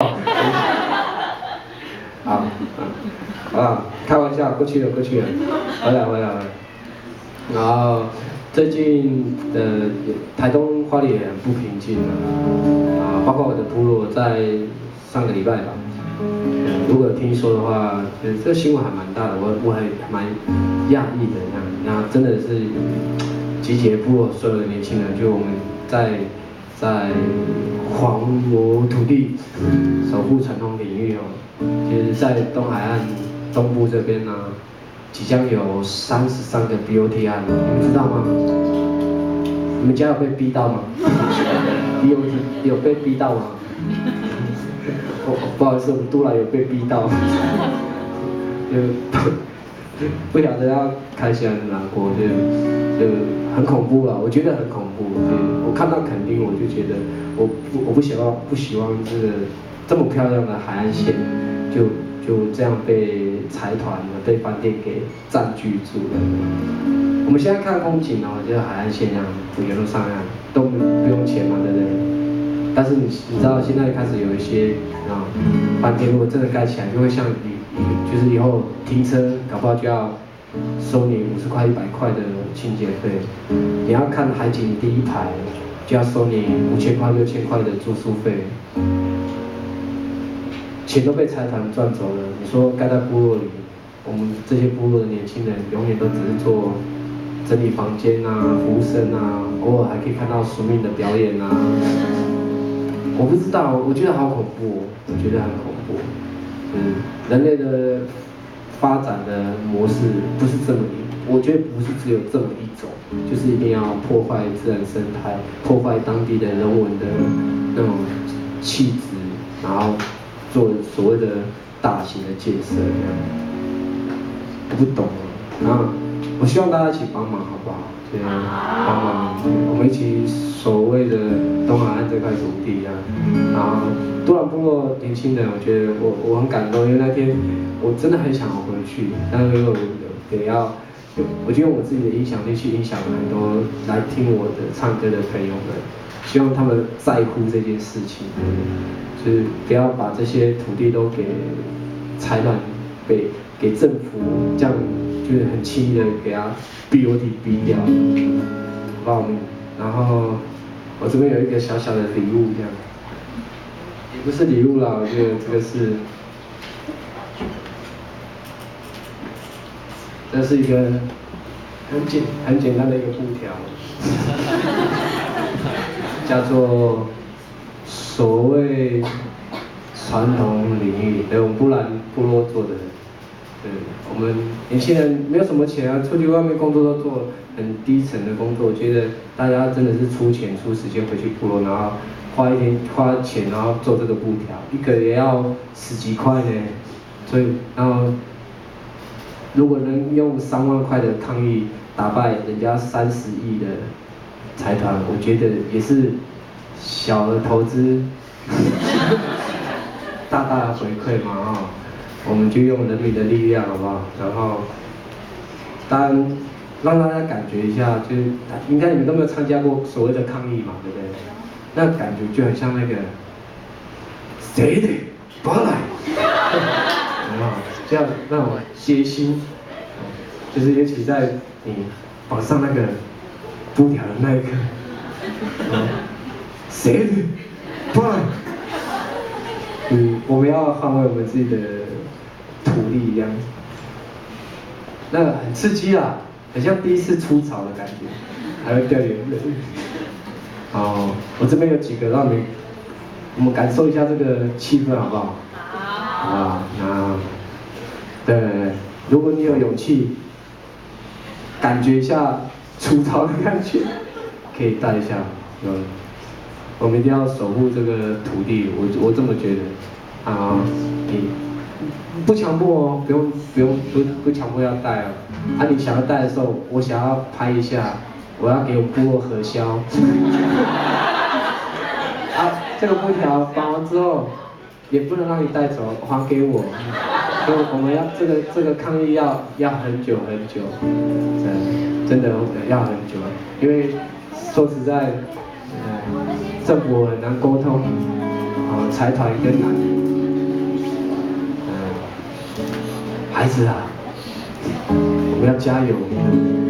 好，开玩笑，过去了，回来。然后最近的台东花莲不平静啊，包括我的部落在上个礼拜吧，如果有听说的话，这个新闻还蛮大的，我还蛮讶异的这样，那真的是集结部落所有的年轻人，就我们在黄罗土地守护传统领域哦，其实在东海岸东部这边呢、即将有33个 BOT 案，你们知道吗？你们家有被逼到吗？BOT 有被逼到吗？不好意思，我们都兰有被逼到，就不晓得要开起来很难过，就很恐怖了，我觉得很恐怖。我看到垦丁，我就觉得我不希望这么漂亮的海岸线就这样被财团被饭店给占据住了。我们现在看风景哦，就是海岸线这样，沿路上岸都不用钱嘛，对不对？但是你知道现在开始有一些饭店如果真的盖起来，就会像就是以后停车搞不好就要收你50块100块的清洁费，你要看海景第一排就要收你5000块6000块的住宿费，钱都被财团赚走了。你说盖在部落里，我们这些部落的年轻人永远都只是做整理房间啊、服务生啊，偶尔还可以看到宿命的表演啊。我不知道，我觉得好恐怖，我觉得很恐怖。人类的发展的模式不是这么我觉得不是只有这么一种，就是一定要破坏自然生态，破坏当地的人文的那种气质，然后做所谓的大型的建设这样。我不懂然后我希望大家一起帮忙，好不好？对啊，帮忙，我们一起所谓的东海岸这块土地啊。然后都兰部落年轻人，我觉得我很感动，因为那天我真的很想回去，但是我也要，我就用我自己的影响力去影响很多来听我的唱歌的朋友们，希望他们在乎这件事情，就是不要把这些土地都给财团给政府这样。就是很轻易的给他 BOT 逼掉，好不好？然后我这边有一个小小的礼物，这样，也不是礼物啦，我觉得这个是，这是一个很简单的一个布条，叫做所谓传统领域，我们布兰部落做的。我们年轻人没有什么钱啊，出去外面工作都做很低层的工作，我觉得大家真的是出钱出时间回去部落，然后花钱，然后做这个布条，一个也要10几块呢，所以然后如果能用3万块的抗议打败人家30亿的财团，我觉得也是小的投资，大的回馈嘛我们就用人民的力量，好不好？然后，当然让大家感觉一下，就是应该你们都没有参加过所谓的抗议嘛，对不对？那感觉就很像那个谁的巴来，有没有？这样那种血腥，就是尤其在你绑上那个布条的那一刻，谁的巴来？我们要捍卫我们自己的土地一样，那很刺激啊，很像第一次出草的感觉，还会掉眼泪。我这边有几个让我们感受一下这个气氛，好不好？好。对，如果你有勇气，感觉一下出草的感觉，可以带一下。我们一定要守护这个土地，我这么觉得。你不强迫哦，不强迫要带哦。你想要带的时候，我想要拍一下，我要给我部落核销。这个布条绑完之后，也不能让你带走，还给我。所以我们要这个抗议要很久很久，真的要很久，因为说实在，政府很难沟通。财团跟男女，孩子啊，我们要加油。